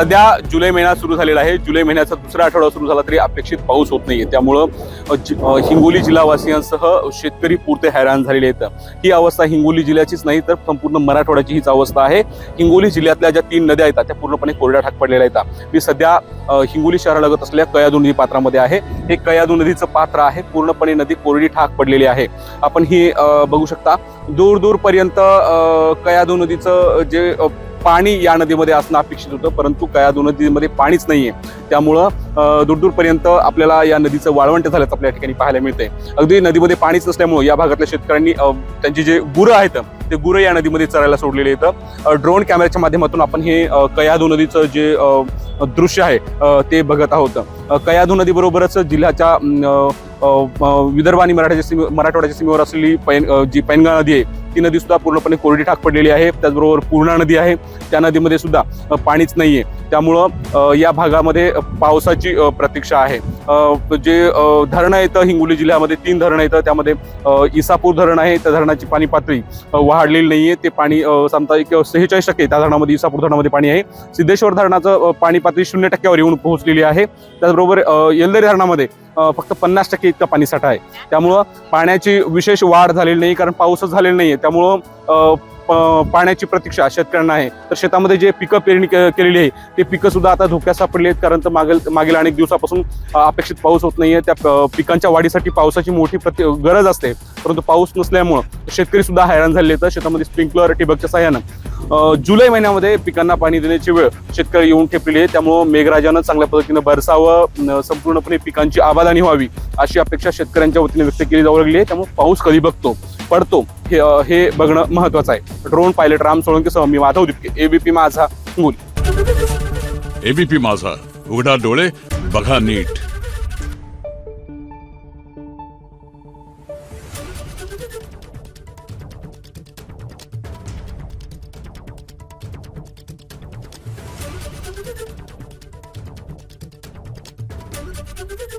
सध्या जुलै महिना सुरू झालेला आहे। जुलै महिन्याचा दुसरा आठवडा सुरू झाला तरी अपेक्षित पाऊस होत नाहीये, त्यामुळं हिंगोली जिल्हावासियांसह शेतकरी पुरते हैराण झालेले आहेत। ही अवस्था हिंगोली जिल्ह्याचीच नाही तर संपूर्ण मराठवाड्याची हीच अवस्था आहे। हिंगोली जिल्ह्यातल्या ज्या 3 नद्या आहेत त्या पूर्णपणे कोरड्या ठाक पडलेल्या आहेत। मी सध्या हिंगोली शहरालगत असलेल्या कयाधू नदी पात्रामध्ये आहे। हे कयाधू नदीचं पात्र आहे, पूर्णपणे नदी कोरडी ठाक पडलेली आहे। आपण ही बघू शकता, दूर दूर पर्यंत कयाधू नदीचं जे पाणी या नदीमध्ये असणं अपेक्षित होतं, परंतु कयाधू नदीमध्ये पाणीच नाहीये, त्यामुळं दूरदूरपर्यंत आपल्याला या नदीचं वाळवंट झाल्याचं आपल्या ठिकाणी पाहायला मिळतंय। अगदी नदीमध्ये पाणीच नसल्यामुळे या भागातल्या शेतकऱ्यांनी त्यांची जे गुरं आहेत ते गुरं या नदीमध्ये चरायला सोडलेले आहेत। ड्रोन कॅमेऱ्याच्या माध्यमातून आपण हे कयाधू नदीचं जे दृश्य आहे ते बघत आहोत। कयाधू नदीबरोबरच जिल्ह्याच्या विदर्भ आणि मराठवाड्याच्या सीमेवर असलेली जी पैनगंगा नदी आहे ती नदी सुद्धा पूर्णपणे कोरडी ठाक पडलेली आहे। त्याचबरोबर पूर्णा नदी आहे, त्या नदीमध्ये सुद्धा पाणीच नाहीये, त्यामुळं या भागामध्ये पावसाची प्रतीक्षा आहे। जे धरणं येतं हिंगोली जिल्ह्यामध्ये 3 धरणं येतं, त्यामध्ये इसापूर धरण आहे, त्या धरणाची पाणी पातळी वाढलेली नाहीये। ते पाणी सामता 46% त्या धरणामध्ये, इसापूर धरणामध्ये पाणी आहे। सिद्धेश्वर धरणाचं पाणी पातळी 0% येऊन पोहोचलेली आहे। त्याचबरोबर येलदरी धरणामध्ये फक्त 50% इतका पाणी साठा आहे, त्यामुळं पाण्याची विशेष वाढ झालेली नाही, कारण पाऊसच झालेला नाहीये। त्यामुळं पाण्याची प्रतीक्षा शेतकऱ्यांना आहे। तर शेतामध्ये जे पिकं पेरणी केलेली आहे ते पिकं सुद्धा आता धोक्यात सापडली आहेत, कारण तर मागील अनेक दिवसापासून अपेक्षित पाऊस होत नाहीये। त्या पिकांच्या वाढीसाठी पावसाची मोठी गरज असते, परंतु पाऊस नसल्यामुळं शेतकरी सुद्धा हैराण झालेले आहेत। शेतामध्ये स्प्रिंकलर ठिबकच्या सहाय्यानं जुलै महिन्यामध्ये पिकांना पाणी देण्याची वेळ शेतकरी येऊन ठेपलेली आहे, त्यामुळं मेघराजानं चांगल्या पद्धतीनं बरसावं, संपूर्णपणे पिकांची आबादानी व्हावी अशी अपेक्षा शेतकऱ्यांच्या वतीने व्यक्त केली जाऊ लागली आहे। त्यामुळे पाऊस कधी पडतो हे बघणं महत्वाचं आहे। ड्रोन पायलट राम सोळंकेसह मी माधव दिपके, एबीपी माझा हिंगोली। एबीपी माझा, उघडा डोळे बघा नीट। Thank you.